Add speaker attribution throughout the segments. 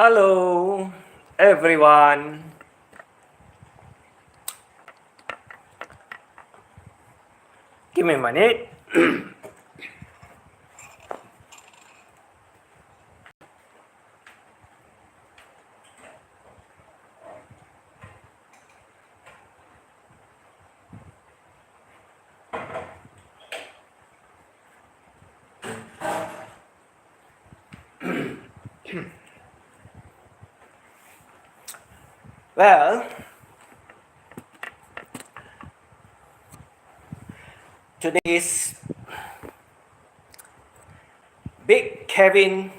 Speaker 1: Hello, everyone. Give me a minute. Well, today is Big Kevin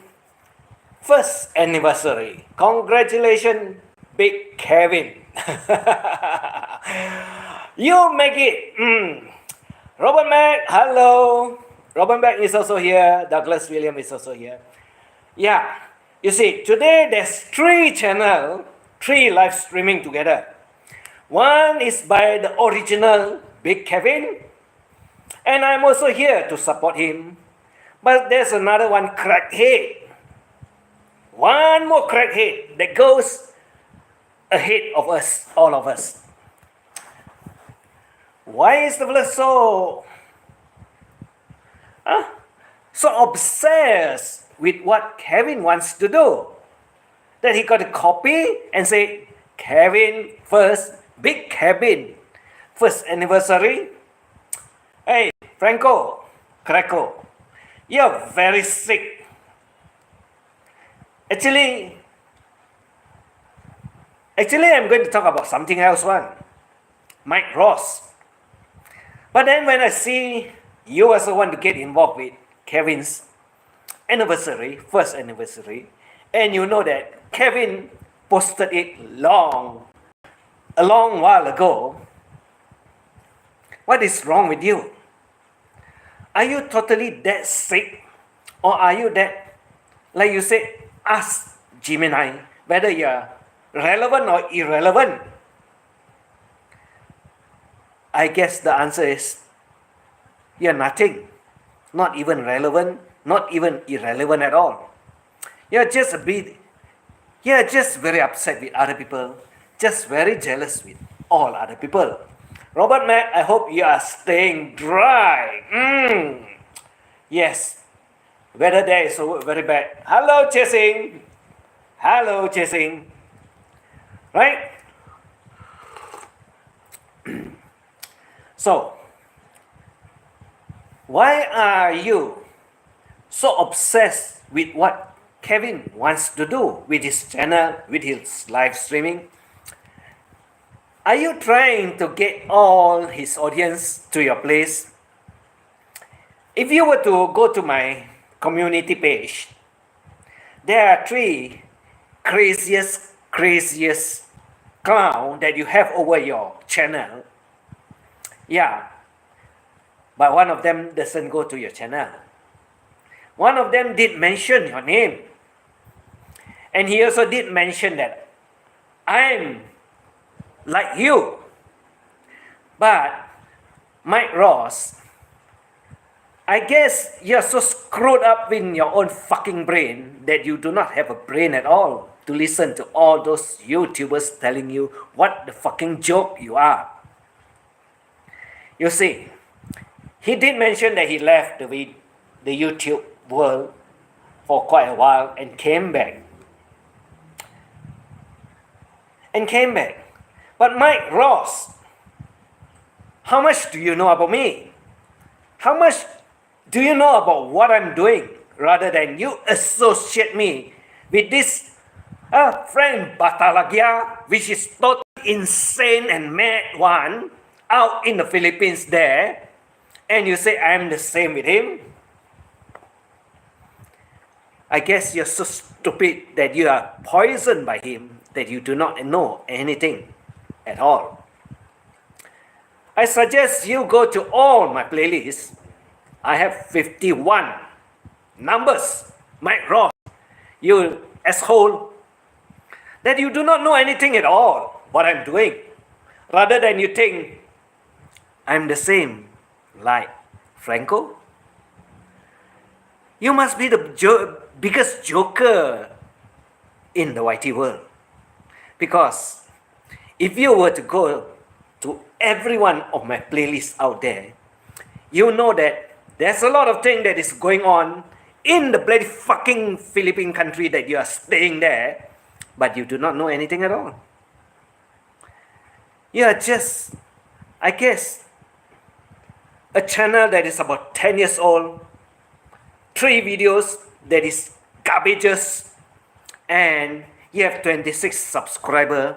Speaker 1: first anniversary. Congratulations, Big Kevin. You make it. Robert Mack, hello. Robert Mack is also here. Douglas William is also here. Yeah, you see, today there's three live streaming together. One is by the original Big Kevin, and I'm also here to support him. But there's another one, crackhead. One more crackhead that goes ahead of us, all of us. Why is the fella so obsessed with what Kevin wants to do that he got a copy and say, Kevin first, Big Kevin, first anniversary? Hey, Franco, Craco, you're very sick. Actually, I'm going to talk about something else one. Mike Ross. But then when I see you also want to get involved with Kevin's anniversary, first anniversary, and you know that Kevin posted it a long while ago, what is wrong with you? Are you totally that sick? Or are you that, like you said, ask Gemini whether you're relevant or irrelevant? I guess the answer is you're nothing. Not even relevant, not even irrelevant at all. You're just very upset with other people, just very jealous with all other people. Robert Mack, I hope you are staying dry. Yes, weather there is so very bad. Hello, Chasing. Hello, Chasing. Right? So, why are you so obsessed with what Kevin wants to do with his channel, with his live streaming? Are you trying to get all his audience to your place? If you were to go to my community page, there are three craziest clown that you have over your channel. Yeah, but one of them doesn't go to your channel. One of them did mention your name. And he also did mention that I'm like you. But Mike Ross, I guess you're so screwed up in your own fucking brain that you do not have a brain at all to listen to all those YouTubers telling you what the fucking joke you are. You see, he did mention that he left the YouTube world for quite a while and came back. But Mike Ross, how much do you know about me? How much do you know about what I'm doing rather than you associate me with this Frank Batalagia, which is totally insane and mad one out in the Philippines there, and you say I'm the same with him? I guess you're so stupid that you are poisoned by him that you do not know anything at all. I suggest you go to all my playlists. I have 51 numbers. Mike Ross, you asshole, that you do not know anything at all what I'm doing. Rather than you think I'm the same like Franco. You must be the biggest joker in the YT world. Because if you were to go to every one of my playlists out there, you know that there's a lot of things that is going on in the bloody fucking Philippine country that you are staying there, but you do not know anything at all. You are just, I guess, a channel that is about 10 years old, 3 videos that is garbages, and you have 26 subscribers.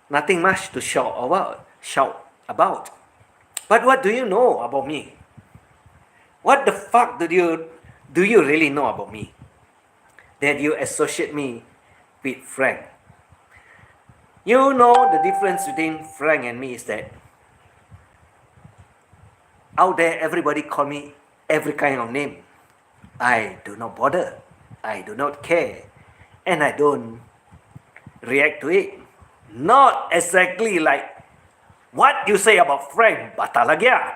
Speaker 1: Nothing much to shout about. But what do you know about me? What the fuck do you really know about me? That you associate me with Frank. You know the difference between Frank and me is that out there everybody call me every kind of name. I do not bother. I do not care. And I don't react to it. Not exactly like what you say about Frank Batalagia.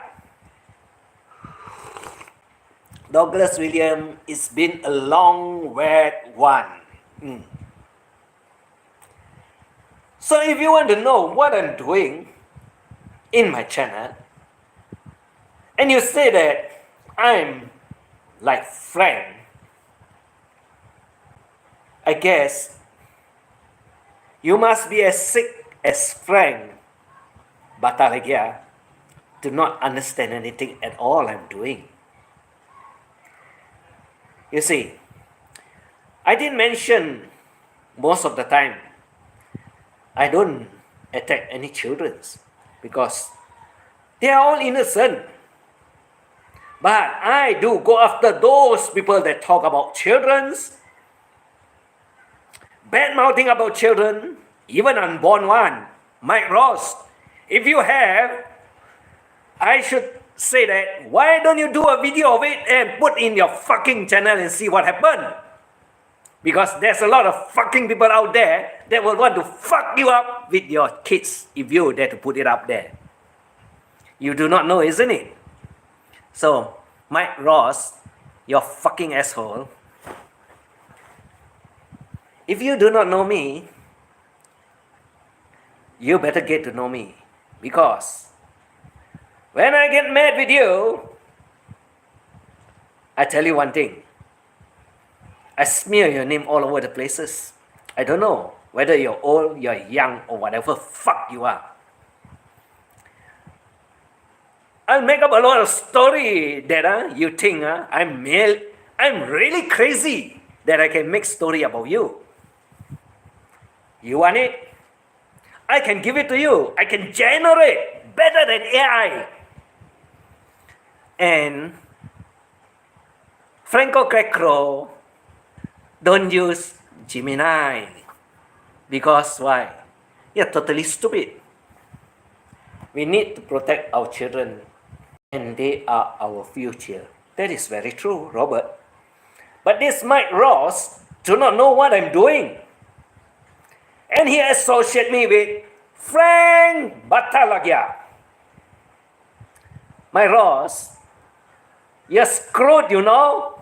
Speaker 1: Douglas William, it's been a long, wet one. So if you want to know what I'm doing in my channel, and you say that I'm like Frank, I guess you must be as sick as Frank Batalagia to not understand anything at all I'm doing. You see, I didn't mention most of the time I don't attack any children because they are all innocent. But I do go after those people that talk about children, bad mouthing about children, even unborn one. Mike Ross, if you have, I should say that, why don't you do a video of it and put in your fucking channel and see what happened? Because there's a lot of fucking people out there that will want to fuck you up with your kids if you dare to put it up there. You do not know, isn't it? So, Mike Ross, you fucking asshole. If you do not know me, you better get to know me. Because when I get mad with you, I tell you one thing. I smear your name all over the places. I don't know whether you're old, you're young, or whatever fuck you are. I'll make up a lot of story that you think I'm really crazy that I can make story about you. You want it? I can give it to you. I can generate better than AI. And Franco Crackcrow don't use Gemini. Because why? You're totally stupid. We need to protect our children. And they are our future. That is very true, Robert. But this Mike Ross do not know what I'm doing. And he associates me with Frank Batalagia. Mike Ross, you're screwed, you know.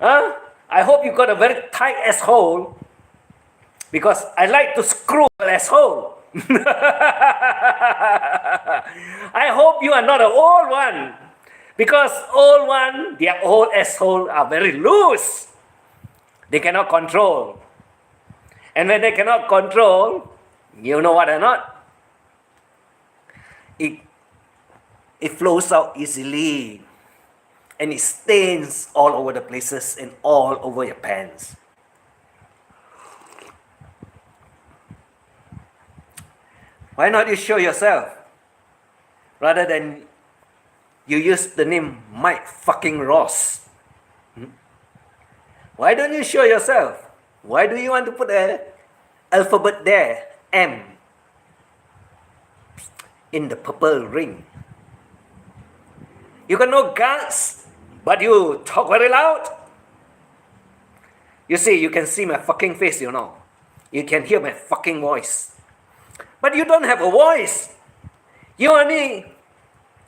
Speaker 1: I hope you got a very tight asshole. Because I like to screw an asshole. I hope you are not an old one. Because old one, their old asshole are very loose. They cannot control. And when they cannot control, you know what or not? It flows out easily. And it stains all over the places and all over your pants. Why not you show yourself? Rather than you use the name Mike fucking Ross. Why don't you show yourself? Why do you want to put an alphabet there? M. In the purple ring. You got no guts, but you talk very loud. You see, you can see my fucking face, you know. You can hear my fucking voice. But you don't have a voice. You only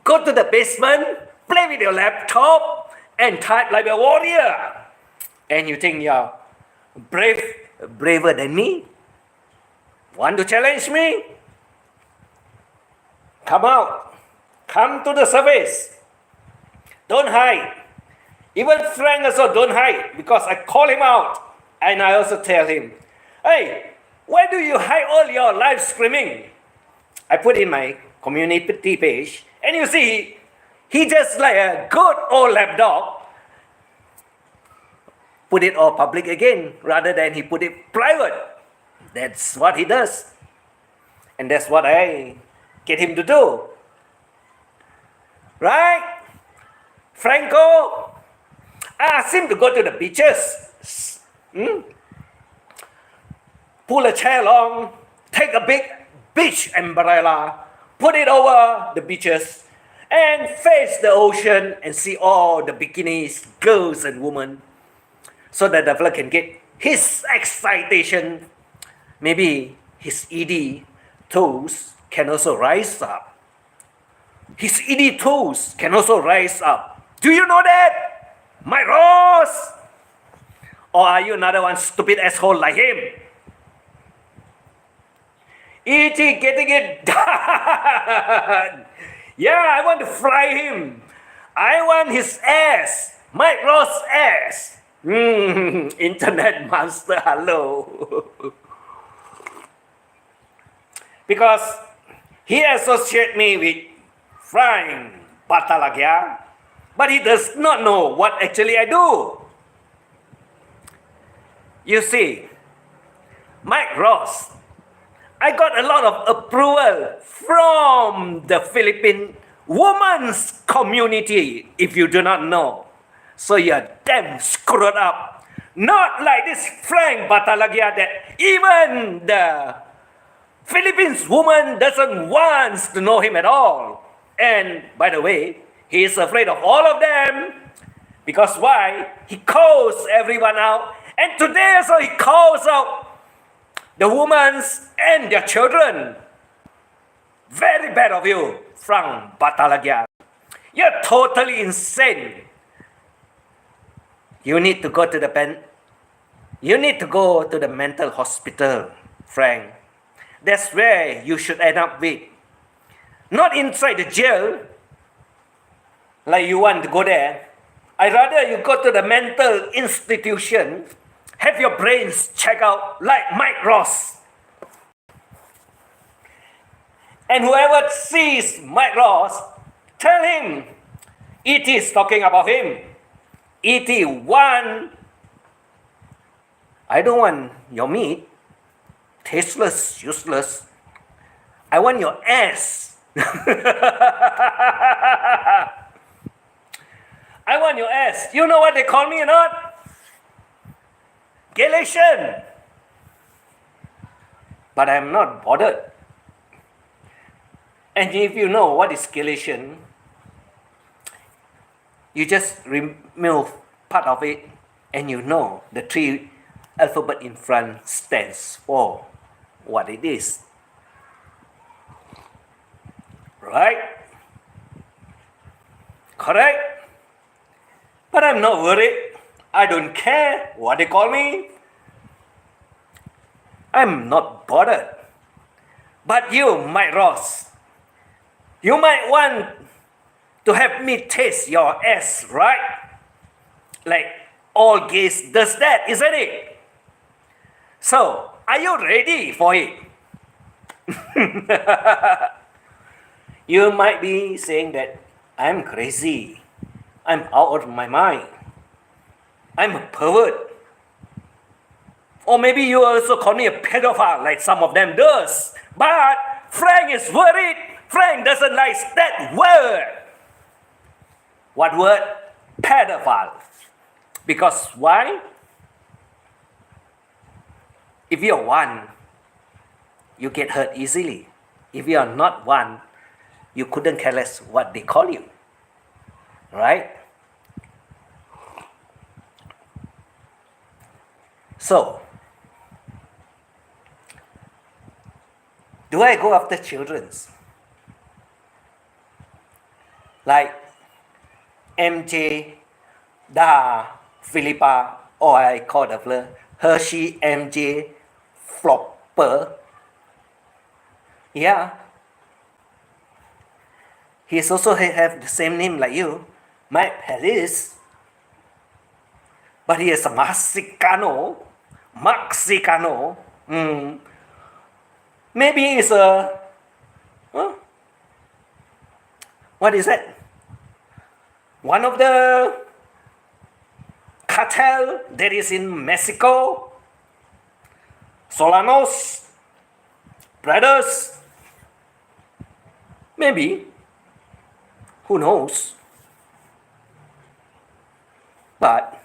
Speaker 1: go to the basement, play with your laptop, and type like a warrior. And you think you're braver than me? Want to challenge me? Come out. Come to the surface. Don't hide. Even Frank also don't hide because I call him out. And I also tell him, hey, why do you hide all your live screaming? I put in my community page, and you see, he just like a good old lapdog, put it all public again rather than he put it private. That's what he does. And that's what I get him to do. Right? Franco, I asked him to go to the beaches. Pull a chair along, take a big beach umbrella, put it over the beaches, and face the ocean and see all the bikinis, girls and women, so that the fella can get his excitation. Maybe his ED toes can also rise up. His ED toes can also rise up. Do you know that? My Ross! Or are you another one stupid asshole like him? E.T. getting it done. Yeah, I want to fry him. I want his ass. Mike Ross' ass. Internet monster, hello. Because he associates me with frying Batalagya, but he does not know what actually I do. You see, Mike Ross, I got a lot of approval from the Philippine women's community, if you do not know. So you're damn screwed up. Not like this Frank Batalagya that even the Philippines woman doesn't want to know him at all. And by the way, he is afraid of all of them. Because why? He calls everyone out. And today also he calls out the women and their children. Very bad of you, Frank Batalagya. You're totally insane. You need to go to the mental hospital, Frank. That's where you should end up with. Not inside the jail, like you want to go there. I'd rather you go to the mental institution, have your brains checked out like Mike Ross. And whoever sees Mike Ross, tell him E.T. is talking about him. E.T. I don't want your meat. Tasteless, useless. I want your ass. I want your ass. You know what they call me or not? Galatian. But I'm not bothered. And if you know what is Galatian, you just remove part of it and you know the 3 alphabet in front stands for what it is. Right? Correct? But I'm not worried. I don't care what they call me. I'm not bothered. But you, Mike Ross, you might want to have me taste your ass, right? Like all gays does that, isn't it? So, are you ready for it? You might be saying that I'm crazy. I'm out of my mind. I'm a pervert. Or maybe you also call me a pedophile like some of them does. But Frank is worried. Frank doesn't like that word. What word? Pedophile. Because why? If you're one, you get hurt easily. If you're not one, you couldn't care less what they call you. Right? So, do I go after children's? Like MJ, Da, Philippa, or I call the Hershey MJ Flopper. Yeah. He's also have the same name like you, Mike Harris. But he is a Mexicano. Maybe it's a, huh? What is that? One of the cartel that is in Mexico. Solanos brothers. Maybe. Who knows? But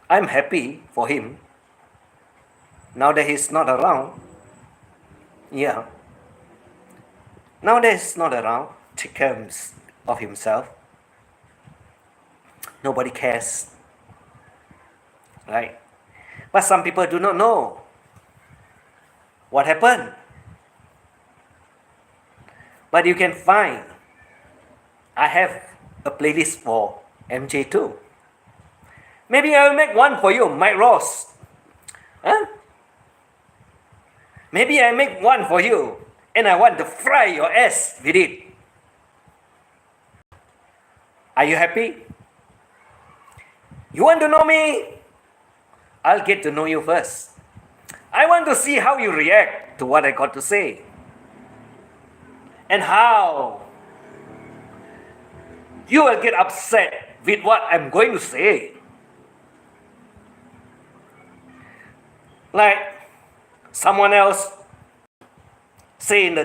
Speaker 1: I'm happy for him. Now that he's not around. Yeah. Now that he's not around, take care of himself. Nobody cares. Right? But some people do not know what happened. But you can find, I have a playlist for MJ too. Maybe I will make one for you, Mike Ross. Huh? Maybe I make one for you and I want to fry your ass with it. Are you happy? You want to know me? I'll get to know you first. I want to see how you react to what I got to say. And how you will get upset with what I'm going to say. Like someone else say in the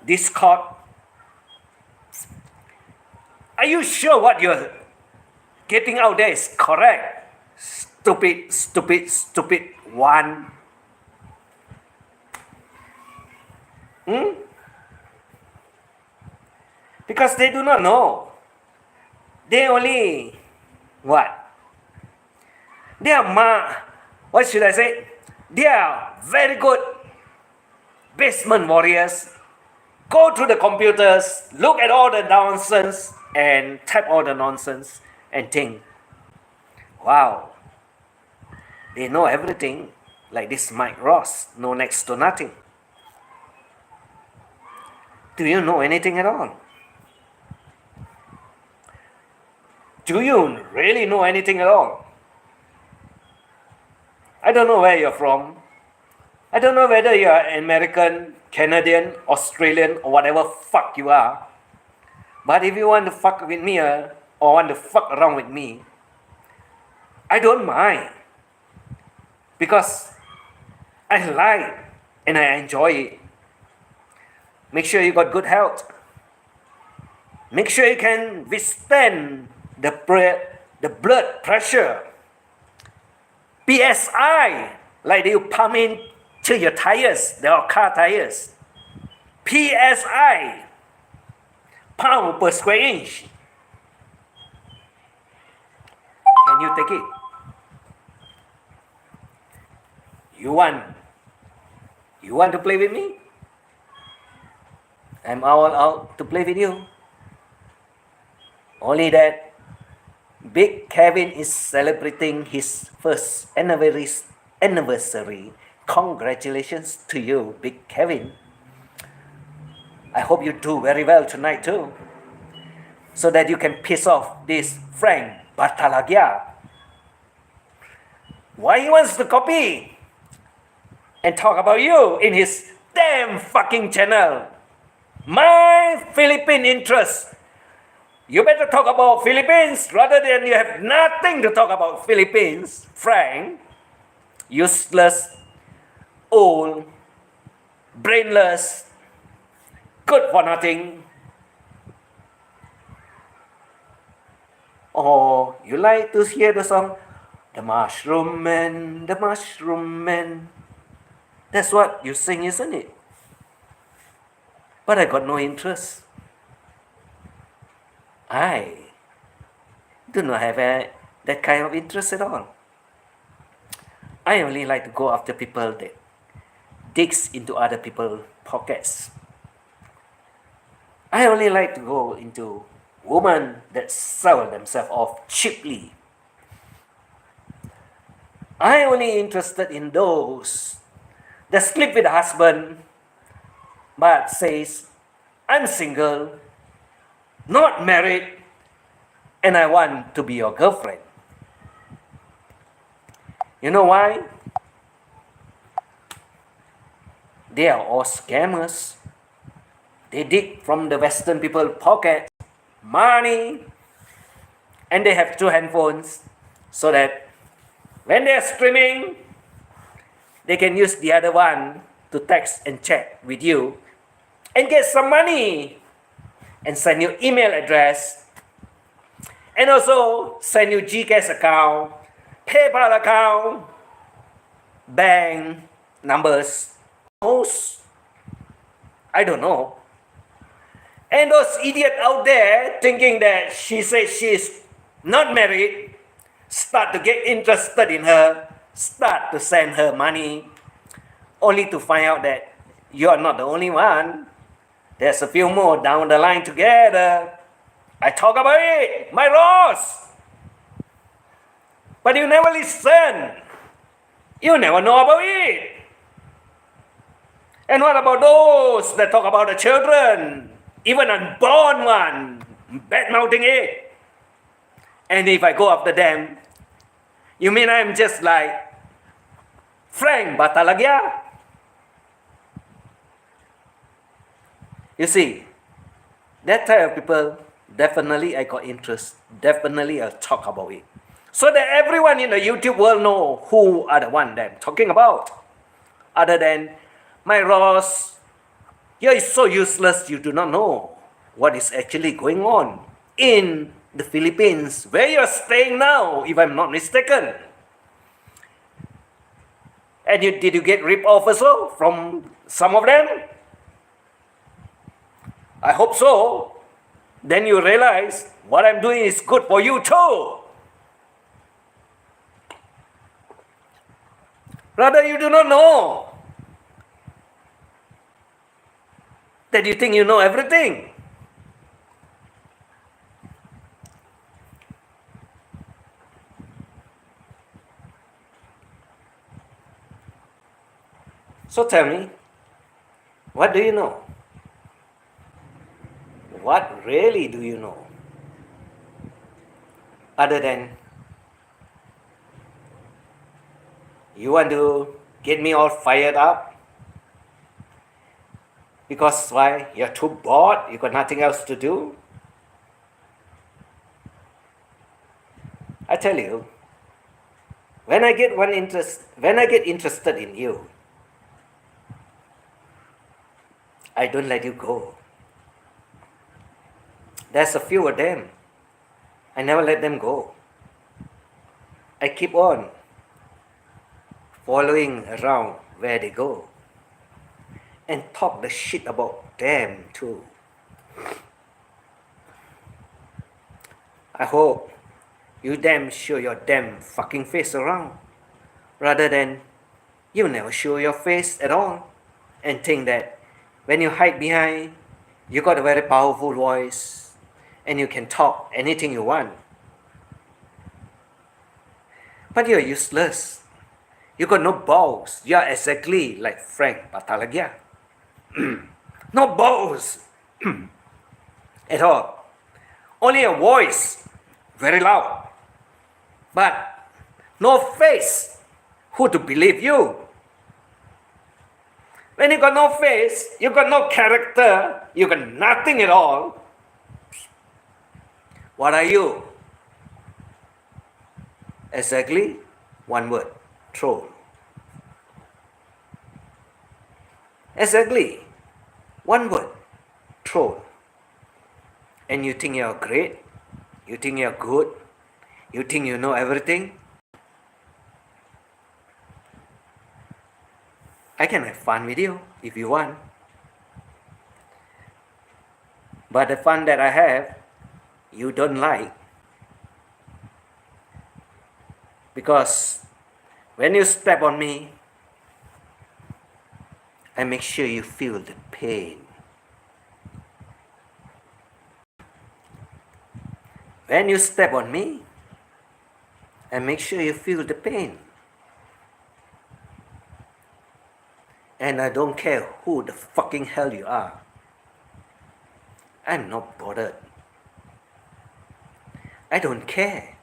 Speaker 1: Discord, are you sure what you're getting out there is correct? Stupid one. Because they do not know. They only, what? They are, what should I say? They are very good basement warriors. Go to the computers, look at all the nonsense and type all the nonsense and think, wow, they know everything, like this Mike Ross, know next to nothing. Do you know anything at all? Do you really know anything at all? I don't know where you're from. I don't know whether you're American, Canadian, Australian, or whatever fuck you are. But if you want to fuck with me or want to fuck around with me, I don't mind. Because I like and I enjoy it. Make sure you got good health. Make sure you can withstand the blood pressure. PSI, like you pump in to your tires, your car tires. PSI, pound per square inch. Can you take it? You want to play with me? I'm all out to play with you. Only that Big Kevin is celebrating his first anniversary. Congratulations to you, Big Kevin. I hope you do very well tonight too, so that you can piss off this Frank Bartalagia. Why he wants to copy and talk about you in his damn fucking channel? My Philippine interest. You better talk about Philippines rather than you have nothing to talk about Philippines, Frank. Useless, old, brainless, good for nothing. Or you like to hear the song, The Mushroom Man, The Mushroom Man. That's what you sing, isn't it? But I got no interest. I do not have that kind of interest at all. I only like to go after people that digs into other people's pockets. I only like to go into women that sell themselves off cheaply. I only interested in those that sleep with the husband but says, I'm single, not married, and I want to be your girlfriend. You know why? They are all scammers. They dig from the Western people's pocket money, and they have two handphones so that when they are streaming, they can use the other one to text and chat with you and get some money and send you email address and also send you GCash account, PayPal account, bank numbers. I don't know. And those idiots out there thinking that she says she's not married, start to get interested in her, start to send her money, only to find out that you are not the only one. There's a few more down the line together. I talk about it, my Ross. But you never listen. You never know about it. And what about those that talk about the children? Even unborn one, bad-mouthing it. And if I go after them, you mean I'm just like Frank Batalagia? You see, that type of people, definitely I got interest. Definitely I'll talk about it. So that everyone in the YouTube world know who are the one that I'm talking about. Other than my Ross, you're so useless you do not know what is actually going on in the Philippines, where you're staying now, if I'm not mistaken. And did you get ripped off also from some of them? I hope so. Then you realize what I'm doing is good for you too. Rather, you do not know. That you think you know everything. So tell me, what do you know? What really do you know? Other than you want to get me all fired up? Because why? You're too bored, you got nothing else to do? I tell you, when I get interested in you, I don't let you go. There's a few of them. I never let them go. I keep on following around where they go and talk the shit about them too. I hope you damn show your damn fucking face around, rather than you never show your face at all and think that when you hide behind, you got a very powerful voice and you can talk anything you want. But you're useless. You got no balls. You're exactly like Frank Batalagia. No balls at all. Only a voice, very loud. But no face. Who to believe you? When you got no face, you got no character, you got nothing at all. What are you? Exactly one word, troll. Exactly one word, troll. And you think you're great? You think you're good? You think you know everything? I can have fun with you if you want. But the fun that I have, you don't like. Because when you step on me, I make sure you feel the pain. When you step on me, I make sure you feel the pain. And I don't care who the fucking hell you are. I'm not bothered. I don't care.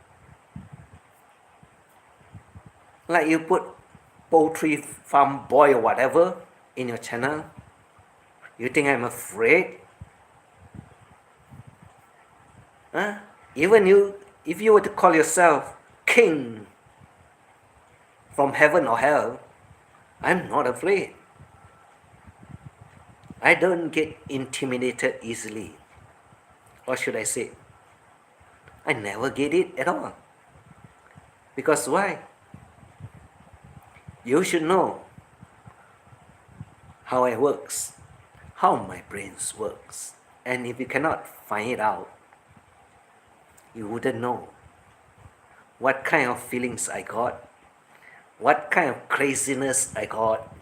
Speaker 1: Like you put poultry farm boy or whatever in your channel. You think I'm afraid? Huh? Even you, if you were to call yourself king from heaven or hell, I'm not afraid. I don't get intimidated easily. Or should I say, I never get it at all. Because why? You should know how it works, how my brain works. And if you cannot find it out, you wouldn't know what kind of feelings I got, what kind of craziness I got,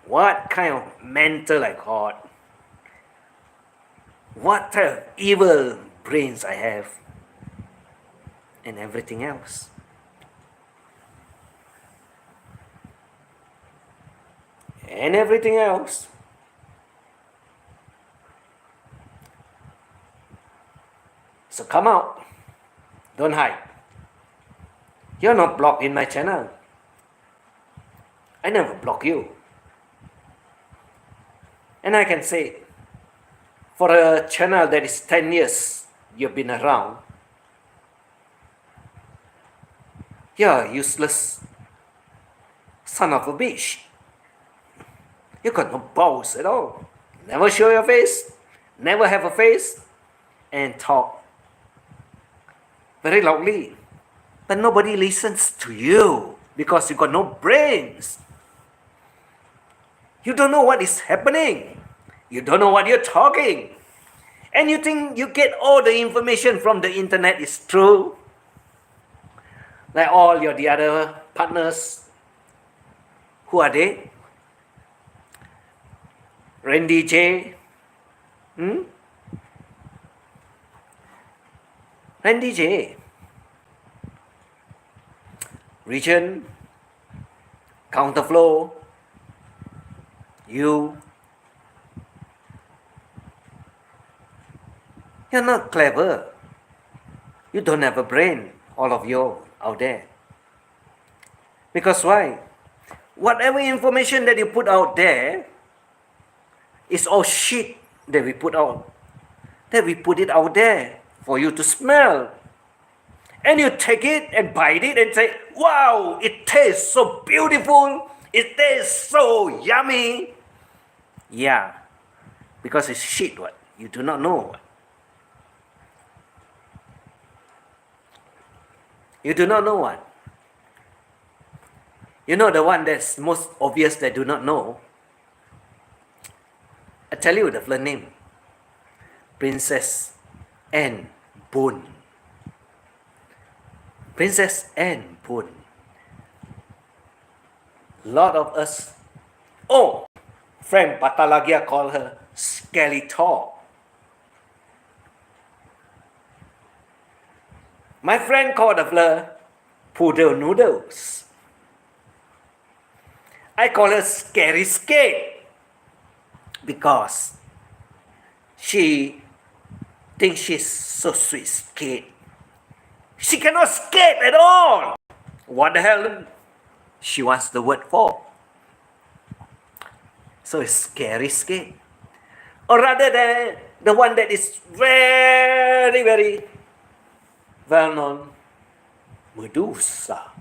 Speaker 1: what kind of mental I got, what type of evil brains I have, and everything else. And everything else. So come out. Don't hide. You're not blocked in my channel. I never block you. And I can say, for a channel that is 10 years you've been around, you're a useless son of a bitch. You got no balls at all. Never show your face, never have a face, and talk very loudly. But nobody listens to you because you got no brains. You don't know what is happening. You don't know what you're talking. And you think you get all the information from the internet is true. Like all the other partners. Who are they? Randy J. Randy J. Region. Counterflow. You. You're not clever. You don't have a brain, all of you out there. Because why? Whatever information that you put out there is all shit that we put out. That we put it out there for you to smell. And you take it and bite it and say, wow, it tastes so beautiful. It tastes so yummy. Yeah, because it's shit what? You do not know what? You do not know what? You know the one that's most obvious that do not know? I tell you the full name. Princess Anne Boon. Princess Anne Boon. Lot of us, friend Patalagia call her Skeletor. My friend called her Poodle Noodles. I call her Scary Skate because she thinks she's so sweet skate. She cannot skate at all. What the hell she wants the word for? So it's Scary Skate. Or rather the one that is very, very well known, Medusa.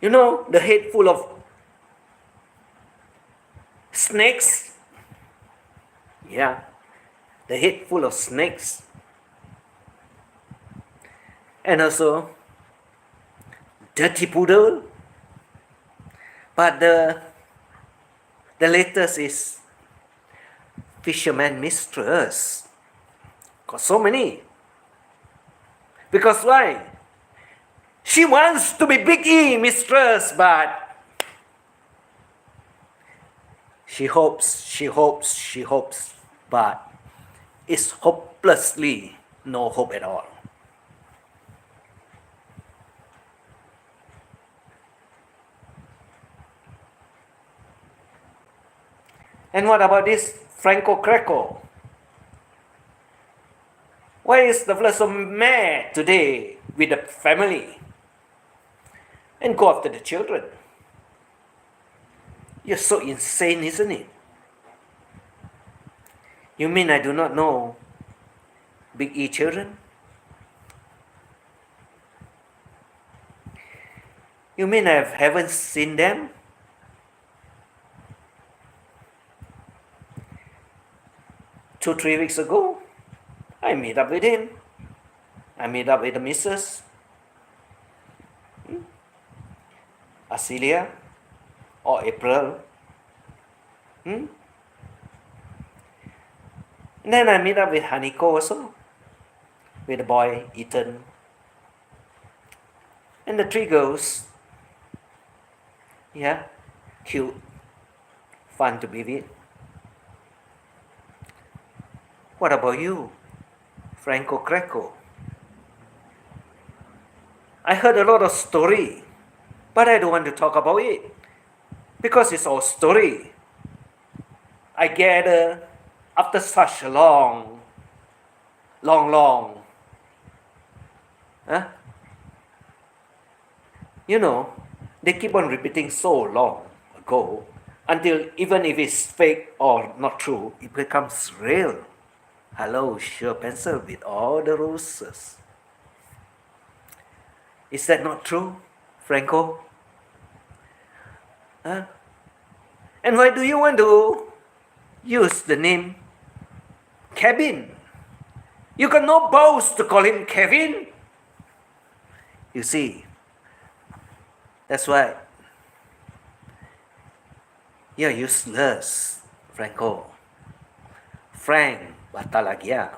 Speaker 1: You know, the head full of snakes. Yeah, the head full of snakes. And also, Dirty Poodle. But the latest is Fisherman Mistress. Got so many. Because why? She wants to be Big E Mistress, but she hopes, but it's hopelessly no hope at all. And what about this Franco Greco? Why is the fellow so mad today with the family and go after the children? You're so insane, isn't it? You mean I do not know Big E children? You mean I haven't seen them? Two, 3 weeks ago, I meet up with him. I meet up with the missus, Acelia or April. And then I meet up with Haniko also, with the boy Ethan. And the 3 girls, yeah, cute, fun to be with. What about you, Franco Greco? I heard a lot of story, but I don't want to talk about it because it's all story. I gather after such a long, huh? You know, they keep on repeating so long ago until even if it's fake or not true, it becomes real. Hello, sure pencil with all the roses. Is that not true, Franco? Huh? And why do you want to use the name Kevin? You got no balls to call him Kevin. You see, that's why you're useless, Franco. Frank Batalagia.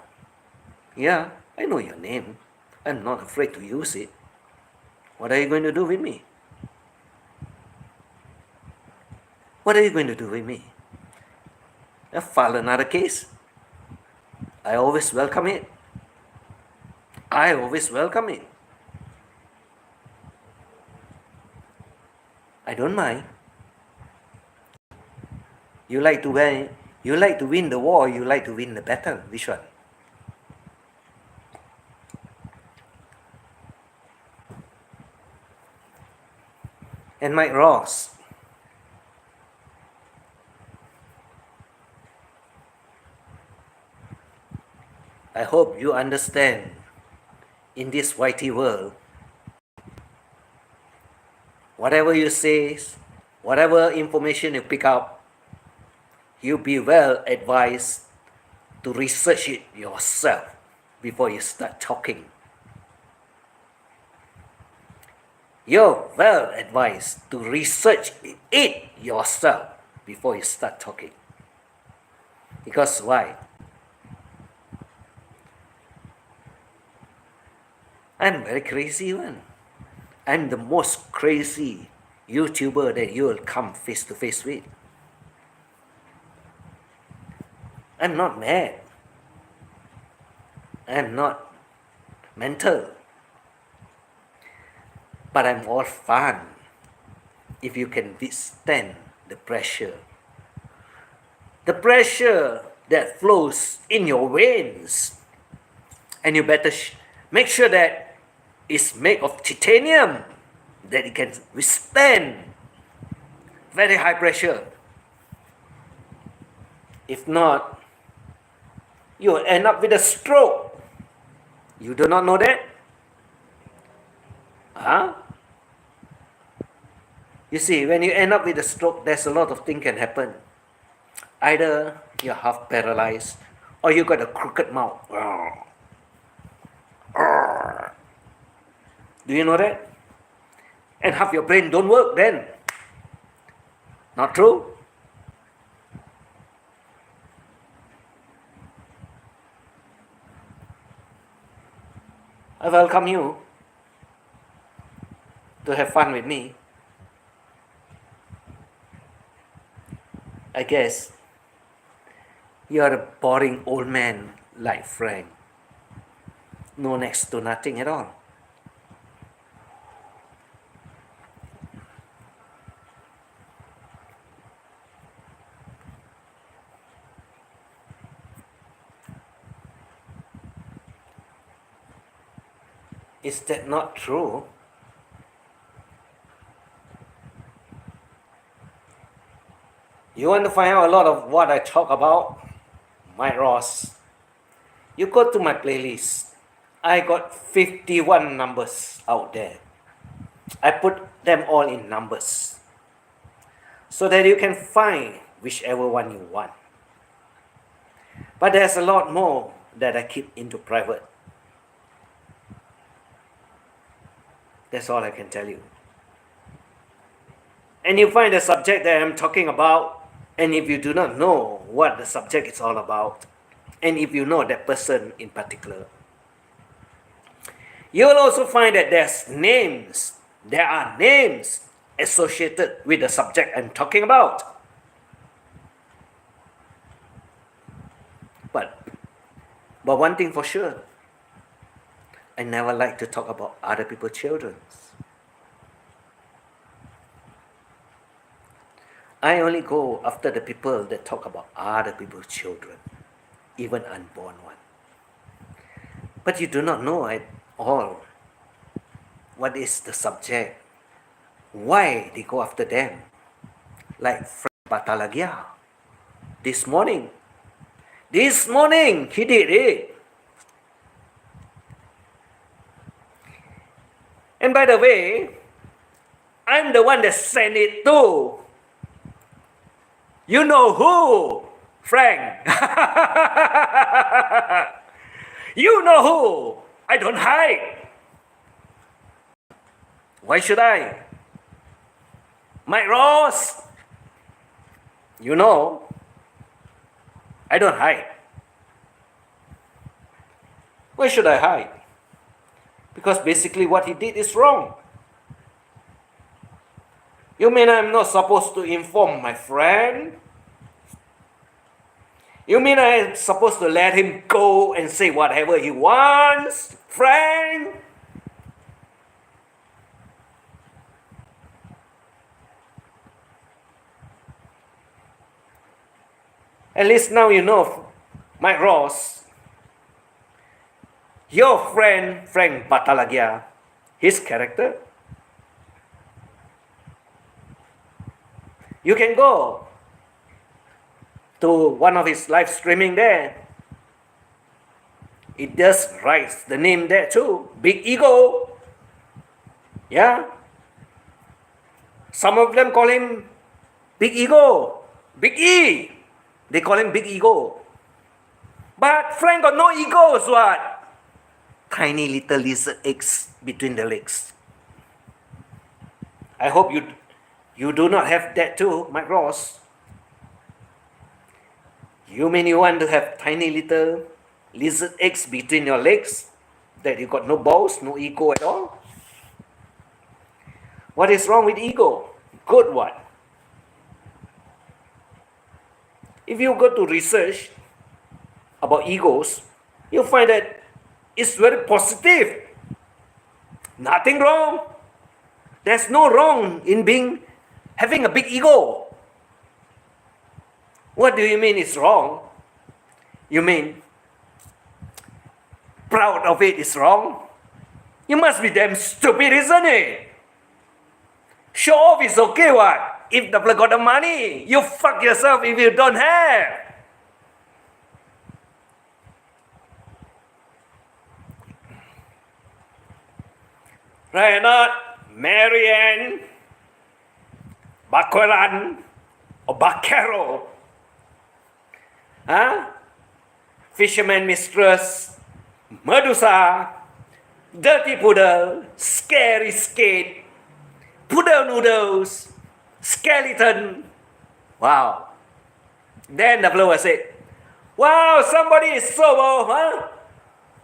Speaker 1: Yeah, I know your name. I'm not afraid to use it. What are you going to do with me? What are you going to do with me? File another case? I always welcome it. I always welcome it. I don't mind. You like to win the war, you like to win the battle. Which one? And Mike Ross. I hope you understand in this YT world, whatever you say, whatever information you pick up, you be well advised to research it yourself before you start talking. You're well advised to research it yourself before you start talking. Because why? I'm very crazy one. I'm the most crazy YouTuber that you will come face to face with. I'm not mad. I'm not mental. But I'm all fun if you can withstand the pressure. The pressure that flows in your veins. And you better make sure that it's made of titanium, that it can withstand very high pressure. If not, you'll end up with a stroke. You do not know that? Huh? You see, when you end up with a stroke, there's a lot of things can happen. Either you're half paralyzed or you got a crooked mouth. Do you know that? And half your brain don't work then. Not true? I welcome you to have fun with me. I guess you're a boring old man like Frank. No next to nothing at all. Is that not true? You want to find out a lot of what I talk about? Mike Ross. You go to my playlist. I got 51 numbers out there. I put them all in numbers so that you can find whichever one you want. But there's a lot more that I keep into private. That's all I can tell you. And you find the subject that I'm talking about, and if you do not know what the subject is all about, and if you know that person in particular, you will also find that there are names associated with the subject I'm talking about. But one thing for sure, I never like to talk about other people's children. I only go after the people that talk about other people's children, even unborn one. But you do not know at all what is the subject, why they go after them. Like Frank Batalagia, this morning he did it. And by the way, I'm the one that sent it to. You know who, Frank? You know who. I don't hide. Why should I? Mike Ross. You know, I don't hide. Why should I hide? Because basically what he did is wrong. You mean I'm not supposed to inform my friend? You mean I'm supposed to let him go and say whatever he wants, friend? At least now you know, Mike Ross, your friend Frank Batalagia, his character. You can go to one of his live streaming there. It does write the name there too, Big Ego. Yeah. Some of them call him Big Ego, Big E. They call him Big Ego. But Frank got no egos, what? Tiny little lizard eggs between the legs. I hope you do not have that too, Mike Ross. You mean you want to have tiny little lizard eggs between your legs? That you got no balls, no ego at all? What is wrong with ego? Good one. If you go to research about egos, you'll find that it's very positive. Nothing wrong. There's no wrong in having a big ego. What do you mean it's wrong? You mean proud of it is wrong? You must be damn stupid, isn't it? Show off is okay, what? If the got the money, you fuck yourself if you don't have. Right or not? Marianne, Baccaran, or Baccaro. Huh? Fisherman Mistress, Medusa, Dirty Poodle, Scary Skate, Poodle Noodles, Skeleton. Wow. Then the blower said, wow, somebody is so, huh?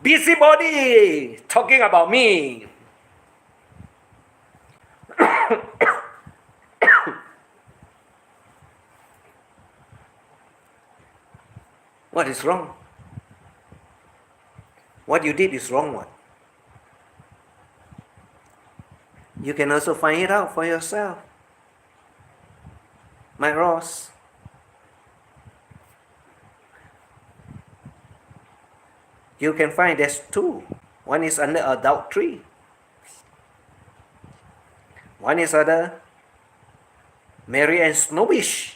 Speaker 1: Busybody talking about me. What is wrong? What you did is wrong one. You can also find it out for yourself. Mike Ross. You can find there's two. One is under adultery One is other Mary Ann Snowbish.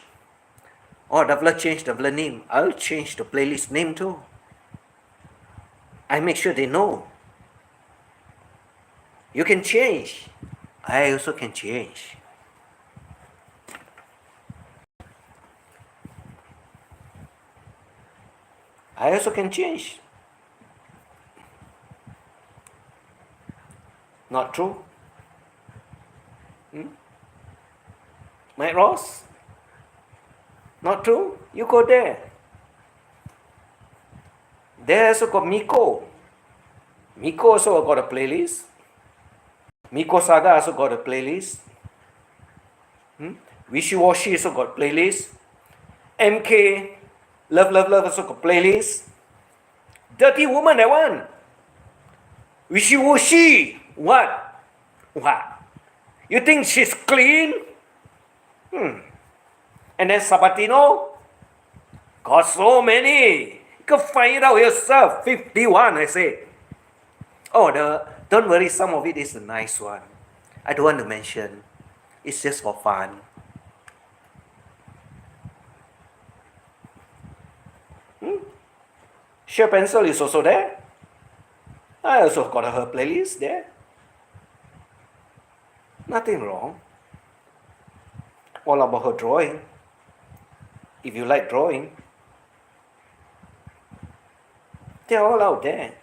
Speaker 1: Oh, Davla changed Davla name. I'll change the playlist name too. I make sure they know. You can change. I also can change. I also can change. Not true? Mike Ross? Not true? You go there. There also got Miko. Miko also got a playlist. Miko Saga also got a playlist. Wishy Washy also got playlist. MK Love Love Love also got playlist. Dirty Woman, that one. Wishy Washy. What? You think she's clean? And then Sabatino got so many. You can find it out yourself. 51, I say. Oh, don't worry, some of it is a nice one. I don't want to mention. It's just for fun. Sheer Pencil is also there. I also got her playlist there. Nothing wrong. All about her drawing. If you like drawing, they're all out there.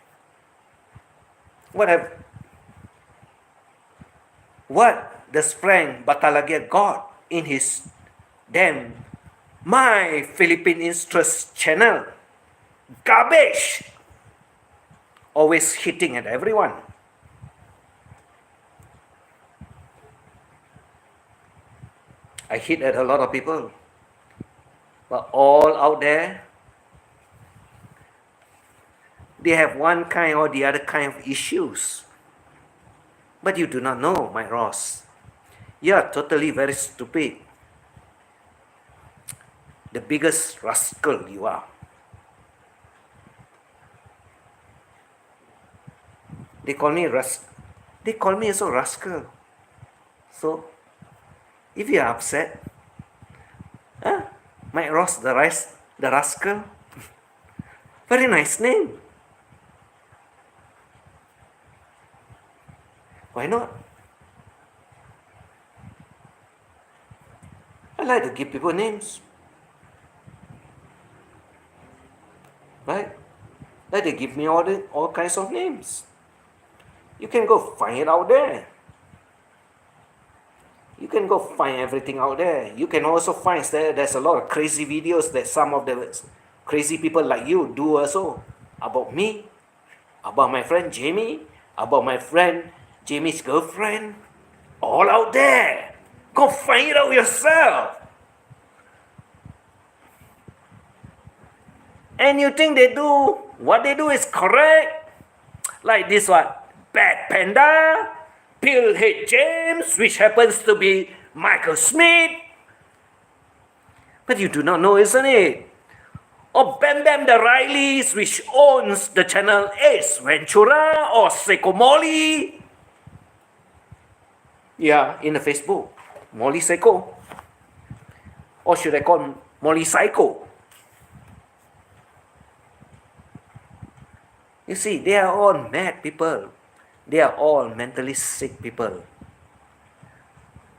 Speaker 1: What does Frank Batalagia got in his damn My Philippine Interest channel? Garbage! Always hitting at everyone. I hit at a lot of people. But all out there, they have one kind or the other kind of issues. But you do not know, my Ross. You are totally very stupid. The biggest rascal you are. They call me also rascal. So, if you are upset, Mike Ross, the rascal, very nice name. Why not? I like to give people names. Right? Like they give me all kinds of names. You can go find it out there. You can go find everything out there. You can also find there's a lot of crazy videos that some of the crazy people like you do also. About me, about my friend Jamie, about my friend Jamie's girlfriend. All out there. Go find it out yourself. And you think what they do is correct? Like this one, Bad Panda, Pillhead James, which happens to be Michael Smith. But you do not know, isn't it? Or Bam Bam the Rileys, which owns the channel Ace Ventura or Seiko Molly. Yeah, in the Facebook, Molly Seiko. Or should I call Molly Psycho? You see, they are all mad people. They are all mentally sick people.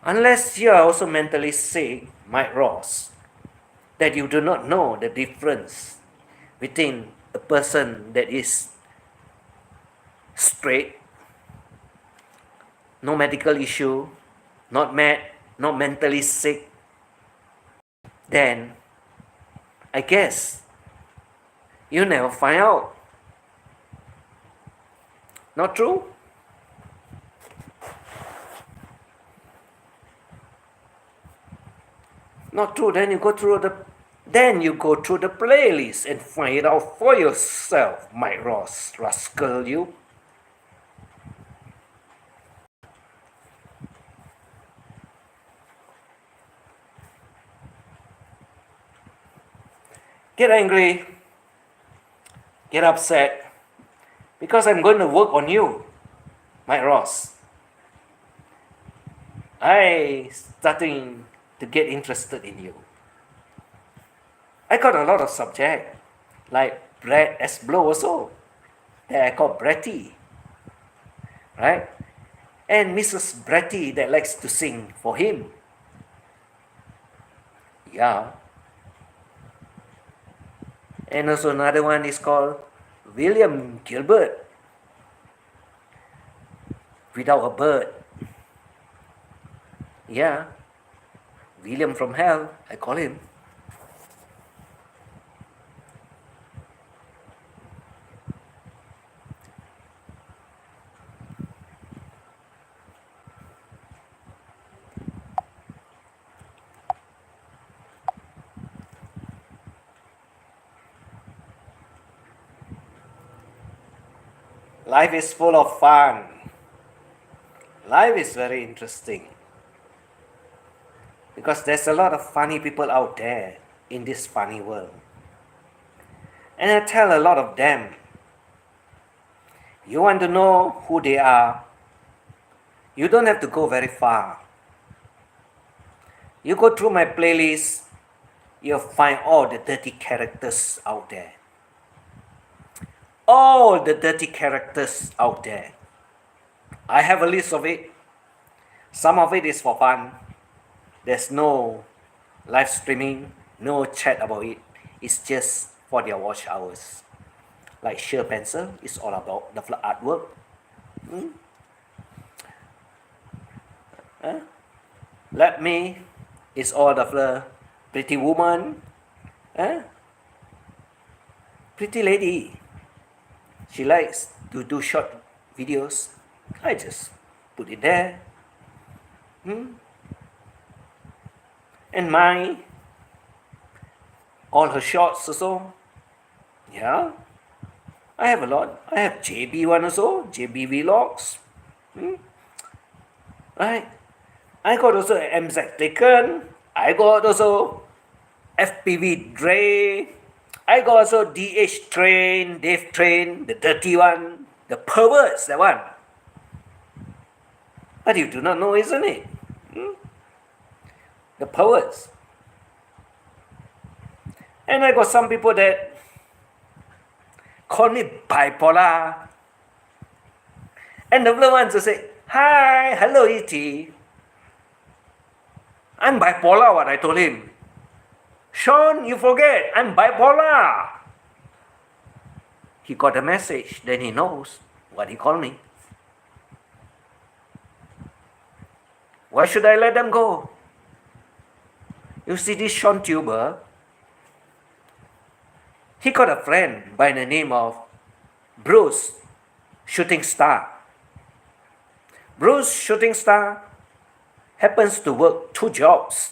Speaker 1: Unless you are also mentally sick, Mike Ross, that you do not know the difference between a person that is straight, no medical issue, not mad, not mentally sick, then I guess you never find out. Not true? Not true. Then you go through the playlist and find it out for yourself, Mike Ross, rascal you. Get angry, get upset, because I'm going to work on you, Mike Ross. I starting to get interested in you. I got a lot of subject, like Brad S. Blow also, that I call Bratty, right? And Mrs. Bratty that likes to sing for him. Yeah. And also another one is called William Gilbert, without a bird. Yeah. William from hell, I call him. Life is full of fun. Life is very interesting. Because there's a lot of funny people out there in this funny world. And I tell a lot of them, you want to know who they are, you don't have to go very far. You go through my playlist, you'll find all the dirty characters out there. All the dirty characters out there. I have a list of it. Some of it is for fun. There's no live streaming, no chat about it. It's just for their watch hours. Like Sheer Pencil is all about the artwork. Let Me is all the pretty woman. Pretty lady. She likes to do short videos. I just put it there. And all her shorts also. Yeah. I have a lot. I have JB one also. JB Vlogs. Right. I got also MZ Taken. I got also FPV Dre. I got also DH Train, Dave Train, the dirty one, the perverts, that one. But you do not know, isn't it? The perverts. And I got some people that call me bipolar. And the other ones will say, hi, hello E.T. I'm bipolar, what I told him. Sean, you forget, I'm bipolar. He got a message, then he knows what he called me. Why should I let them go? You see this Sean Tuber, he got a friend by the name of Bruce Shooting Star. Bruce Shooting Star happens to work two jobs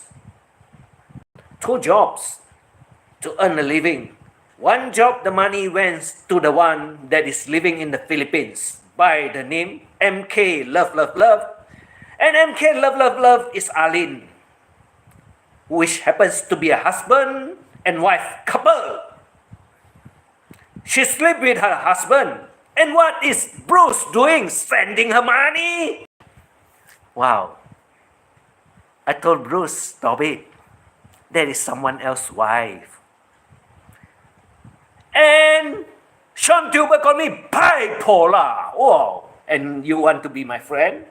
Speaker 1: to earn a living. One job, the money went to the one that is living in the Philippines by the name MK Love Love Love. And MK Love Love Love is Alin, which happens to be a husband and wife couple. She sleeps with her husband. And what is Bruce doing? Sending her money? Wow. I told Bruce, stop it. That is someone else's wife. And Sean Tuber called me bipolar. Wow. And you want to be my friend?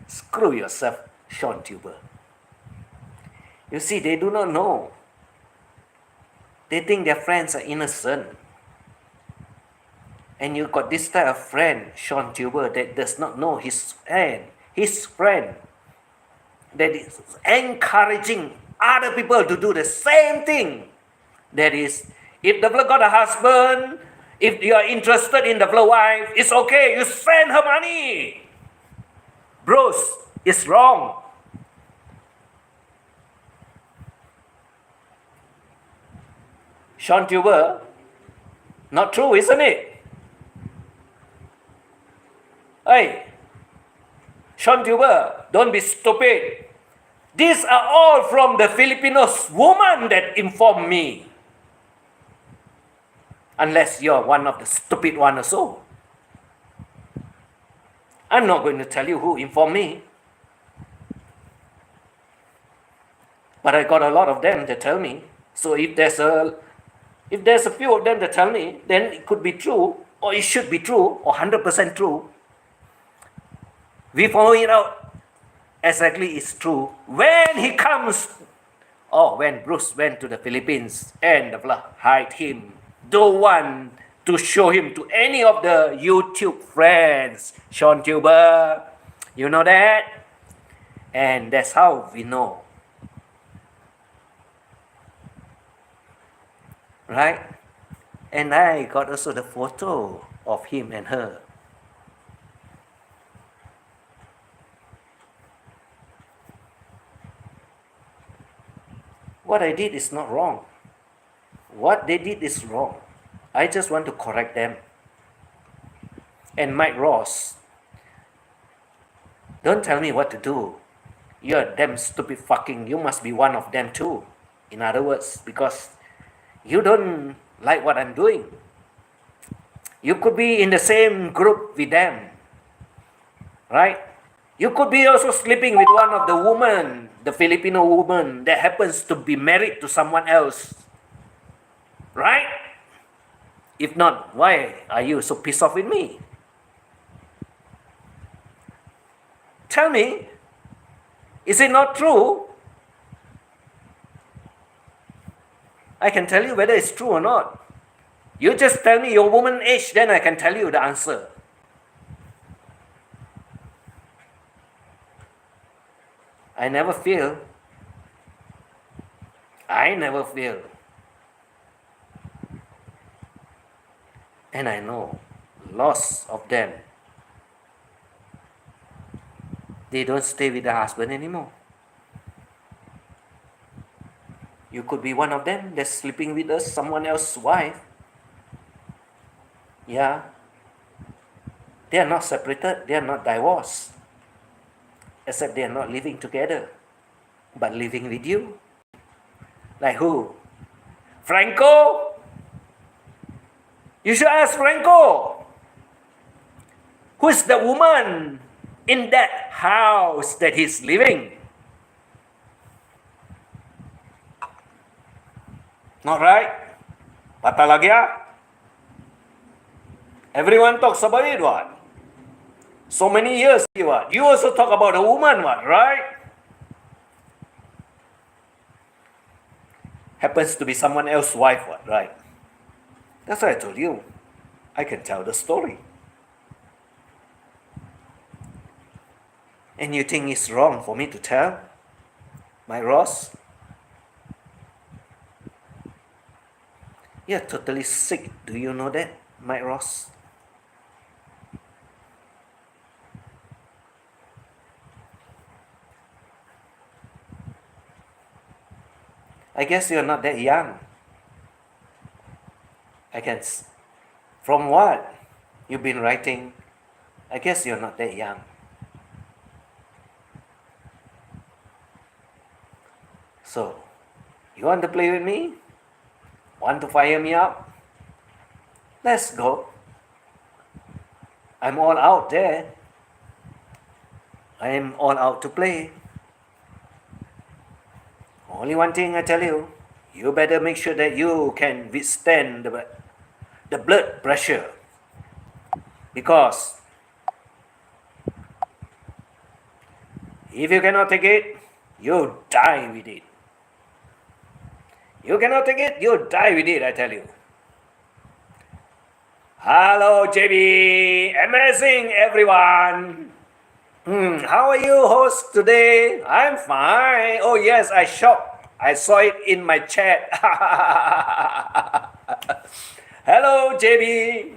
Speaker 1: Screw yourself, Sean Tuber. You see, they do not know. They think their friends are innocent. And you got this type of friend, Sean Tuber, that does not know his friend, that is encouraging other people to do the same thing. That is, if the fella got a husband, if you are interested in the fella wife, it's okay, you send her money. Bruce, it's wrong. Sean Tuber, not true, isn't it? Hey, Sean Tuber, don't be stupid. These are all from the Filipinos woman that informed me. Unless you're one of the stupid one or so. I'm not going to tell you who informed me. But I got a lot of them that tell me. So if there's a few of them that tell me, then it could be true, or it should be true, or 100% true. We follow it out. Exactly, it's true. When he comes, when Bruce went to the Philippines and the fella hide him, don't want to show him to any of the YouTube friends. Sean Tuber, you know that? And that's how we know. Right? And I got also the photo of him and her. What I did is not wrong. What they did is wrong. I just want to correct them. And Mike Ross, don't tell me what to do. You're damn stupid fucking. You must be one of them too. In other words, because you don't like what I'm doing. You could be in the same group with them. Right? You could be also sleeping with one of the women, the Filipino woman that happens to be married to someone else. Right? If not, why are you so pissed off with me? Tell me, is it not true? I can tell you whether it's true or not. You just tell me your woman age, then I can tell you the answer. I never fail. I never fail. And I know lots of them, they don't stay with the husband anymore. You could be one of them that's sleeping with someone else's wife. Yeah. They are not separated, they are not divorced. Except they are not living together, but living with you. Like who? Franco? You should ask Franco. Who is the woman in that house that he's living? Not right? Patalagya? Everyone talks about it, what? So many years, what? You also talk about a woman, what, right? Happens to be someone else's wife, what, right? That's why I told you. I can tell the story. And you think it's wrong for me to tell? My Ross? You're totally sick. Do you know that, Mike Ross? I guess you're not that young. From what you've been writing, I guess you're not that young. So, you want to play with me? Want to fire me up? Let's go. I'm all out there. I am all out to play. Only one thing I tell you, you better make sure that you can withstand the blood pressure. Because if you cannot take it, you die with it. You cannot take it, you die with it, I tell you. Hello, JB. Amazing, everyone. How are you, host, today? I'm fine. Oh, yes, I shocked. I saw it in my chat. Hello, JB.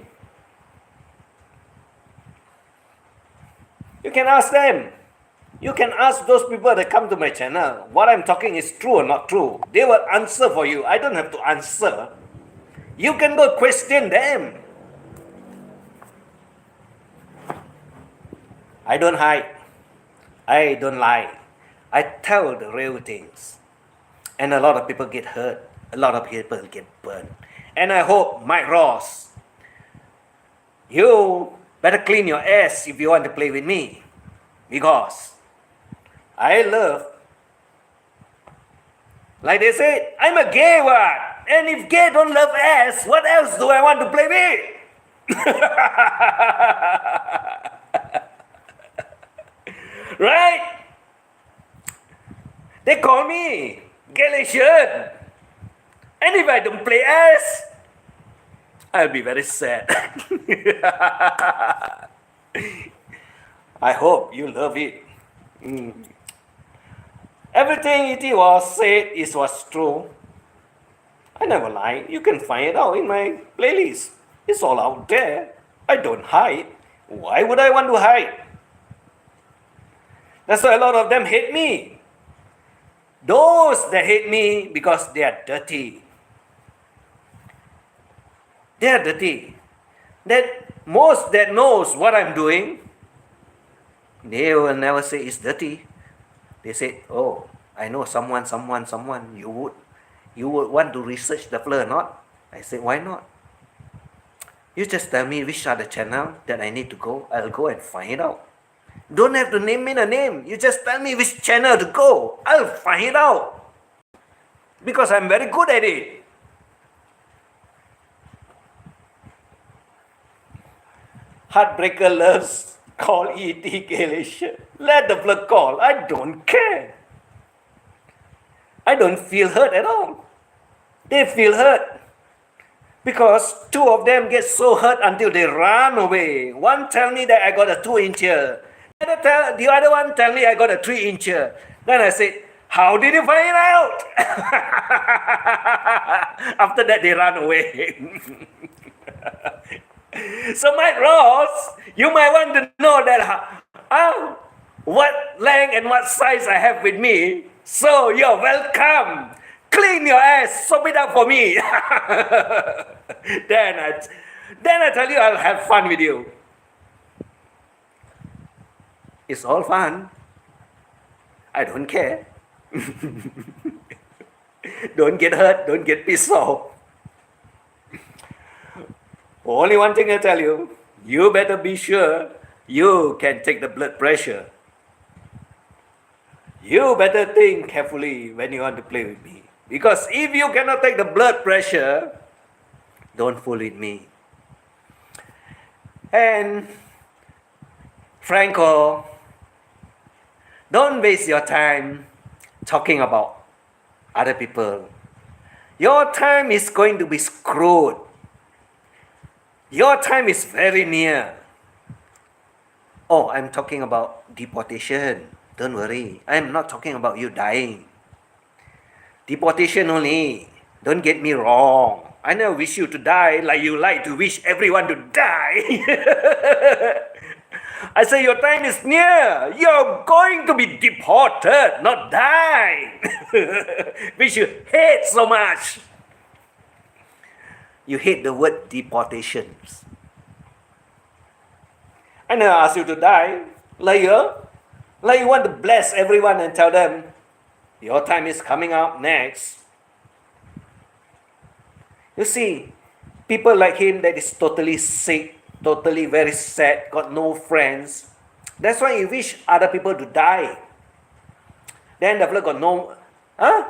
Speaker 1: You can ask them. You can ask those people that come to my channel. What I'm talking is true or not true. They will answer for you. I don't have to answer. You can go question them. I don't hide. I don't lie. I tell the real things. And a lot of people get hurt. A lot of people get burned. And I hope, Mike Ross, you better clean your ass if you want to play with me. Because I love Like they said, I'm a gay what? And if gay don't love ass, what else do I want to play with? Right? They call me Galatian. And if I don't play ass, I'll be very sad. I hope you love it. Everything it was said was true. I never lie. You can find it out in my playlist. It's all out there. I don't hide. Why would I want to hide? That's why a lot of them hate me. Those that hate me because they are dirty. They are dirty. That most that knows what I'm doing, they will never say it's dirty. They say, oh, I know someone. You would want to research the fella, not? I say, why not? You just tell me which are the channel that I need to go. I'll go and find it out. Don't have to name me a name. You just tell me which channel to go. I'll find it out. Because I'm very good at it. Heartbreaker loves call E.T. Galatian. Let the blood call. I don't care. I don't feel hurt at all. They feel hurt. Because two of them get so hurt until they run away. One tell me that I got a 2-incher. The other one tell me I got a 3-incher. Then I said, how did you find out? After that, they run away. So Mike Ross, you might want to know that what length and what size I have with me. So you're welcome. Clean your ass, soap it up for me. then I tell you I'll have fun with you. It's all fun. I don't care. Don't get hurt, don't get pissed off. Only one thing I tell you, you better be sure you can take the blood pressure. You better think carefully when you want to play with me. Because if you cannot take the blood pressure, don't fool with me. And Franco, don't waste your time talking about other people. Your time is going to be screwed. Your time is very near. Oh, I'm talking about deportation. Don't worry. I'm not talking about you dying. Deportation only. Don't get me wrong. I never wish you to die like you like to wish everyone to die. I say your time is near. You're going to be deported, not die. Which you hate so much. You hate the word deportations. I never ask you to die. Like you want to bless everyone and tell them, your time is coming up next. You see, people like him that is totally sick, totally very sad, got no friends. That's why he wish other people to die. Then the fellow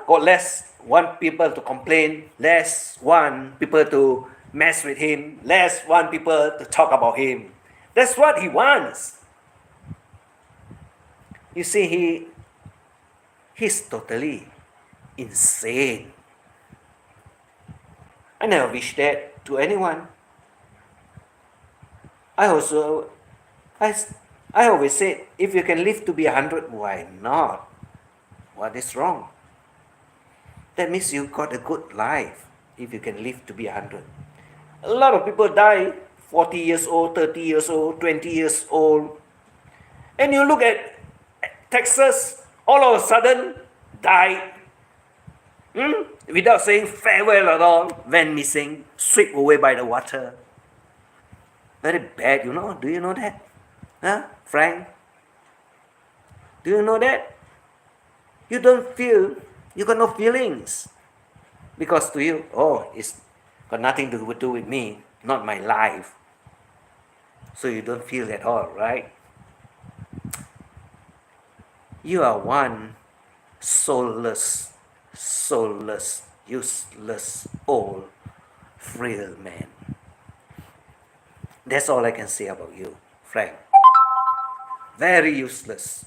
Speaker 1: got less want people to complain, less want people to mess with him, less want people to talk about him. That's what he wants. You see, he's totally insane. I never wish that to anyone. I always said, if you can live to be 100, why not? What is wrong? That means you got a good life if you can live to be 100. A lot of people die 40 years old, 30 years old, 20 years old. And you look at Texas, all of a sudden died. Without saying farewell at all, went missing, swept away by the water. Very bad, you know. Do you know that? Huh, Frank? Do you know that? You don't feel, you got no feelings. Because to you, it's got nothing to do with me, not my life. So you don't feel at all, right? You are one soulless soulless, useless, old, frail man. That's all I can say about you, Frank. Very useless.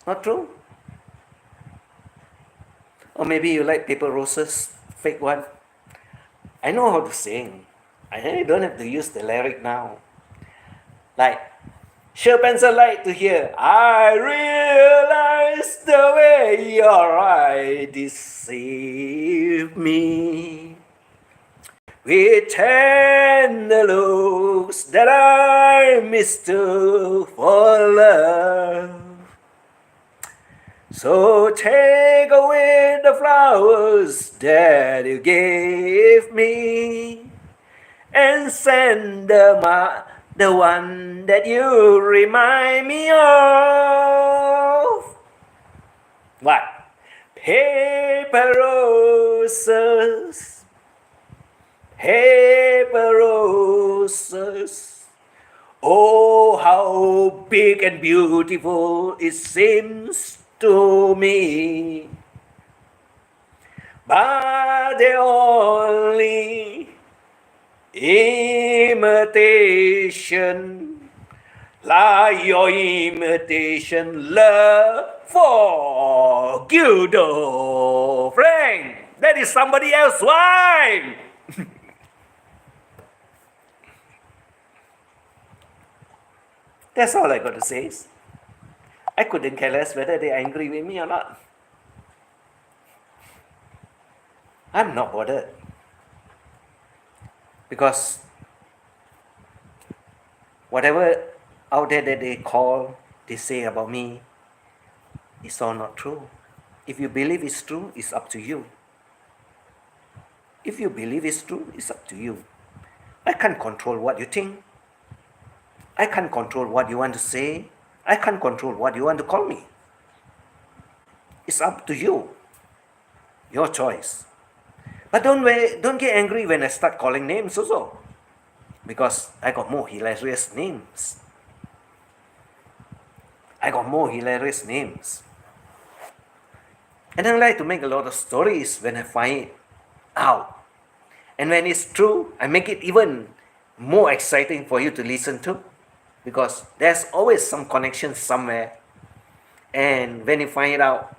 Speaker 1: Not true? Or maybe you like paper roses, fake one. I know how to sing. I don't have to use the lyric now. Like, sure pencil light to hear. I realize the way your eyes deceive me. With tender looks that I mistook for love. So take away the flowers that you gave me and send the one that you remind me of. What? Paper roses, paper roses. Oh, how big and beautiful it seems to me. But they're only imitation, like your imitation love for Guido. Frank, that is somebody else's wife. That's all I got to say. I couldn't care less whether they're angry with me or not. I'm not bothered. Because whatever out there that they say about me, it's all not true. If you believe it's true, it's up to you. If you believe it's true, it's up to you. I can't control what you think. I can't control what you want to say. I can't control what you want to call me. It's up to you. Your choice. But don't get angry when I start calling names also. Because I got more hilarious names. I got more hilarious names. And I like to make a lot of stories when I find it out. And when it's true, I make it even more exciting for you to listen to. Because there's always some connection somewhere. And when you find it out,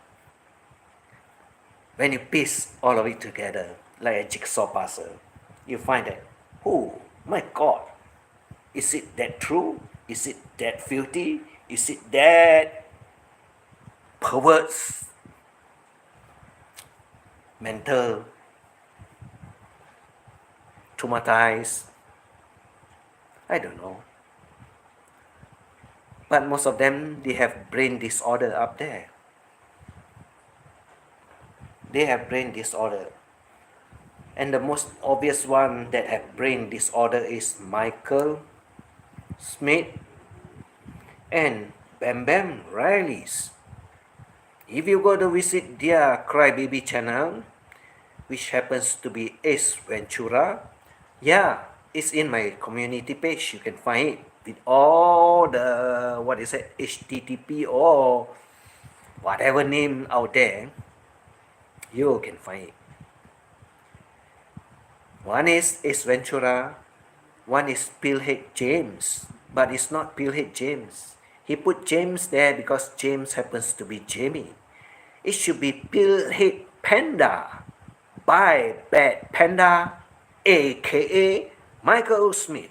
Speaker 1: when you piece all of it together, like a jigsaw puzzle, you find that, oh my God, is it that true? Is it that filthy? Is it that perverse, mental, traumatized? I don't know. But most of them, they have brain disorder up there. They have brain disorder. And the most obvious one that have brain disorder is Michael Smith and Bam Bam Riley's. If you go to visit their Crybaby channel, which happens to be Ace Ventura, yeah, it's in my community page. You can find it with all the, HTTP or whatever name out there. You can find it. One is Ace Ventura, one is Pillhead James, but it's not Pillhead James. He put James there because James happens to be Jamie. It should be Pillhead Panda by Bad Panda, aka Michael Smith.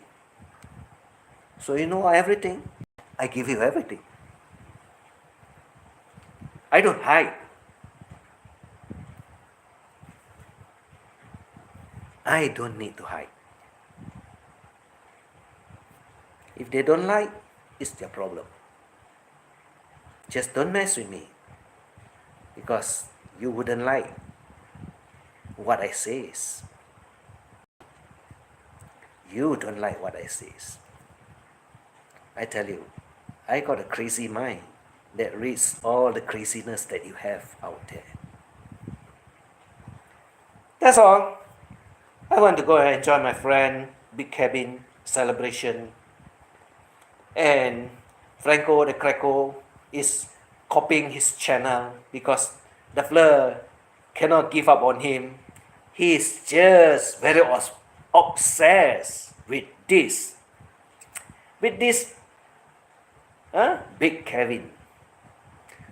Speaker 1: So you know everything. I give you everything. I don't hide. I don't need to hide. If they don't like, it's their problem. Just don't mess with me. Because you wouldn't like what I say. You don't like what I say. I tell you, I got a crazy mind that reads all the craziness that you have out there. That's all. I want to go and enjoy my friend, big cabin celebration. And Franco the Greco is copying his channel because the Fleur cannot give up on him. He is just very obsessed with this big Kevin.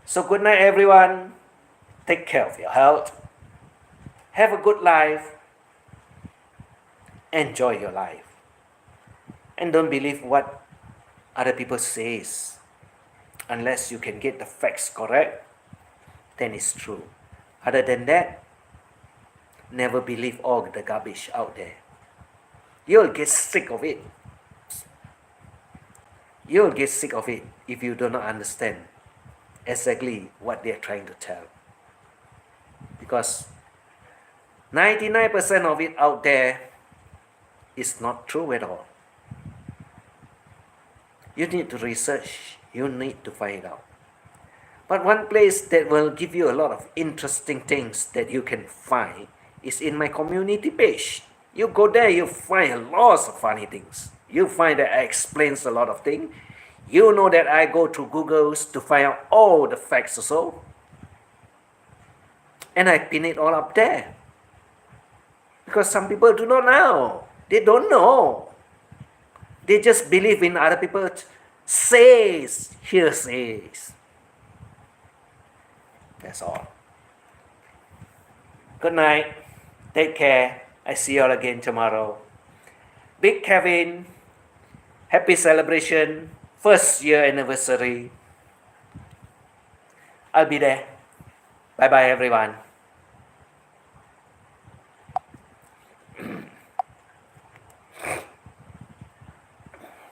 Speaker 1: So good night everyone. Take care of your health. Have a good life. Enjoy your life. And don't believe what other people says. Unless you can get the facts correct, then it's true. Other than that, never believe all the garbage out there. You'll get sick of it. You'll get sick of it if you do not understand exactly what they're trying to tell. Because 99% of it out there is not true at all. You need to research. You need to find out. But one place that will give you a lot of interesting things that you can find is in my community page. You go there, you find lots of funny things. You find that I explains a lot of things. You know that I go to Google's to find out all the facts also. And I pin it all up there. Because some people do not know. They don't know. They just believe in other people says, hearsays. That's all. Good night. Take care. I see you all again tomorrow. Big Kevin, happy celebration, first year anniversary. I'll be there. Bye bye everyone.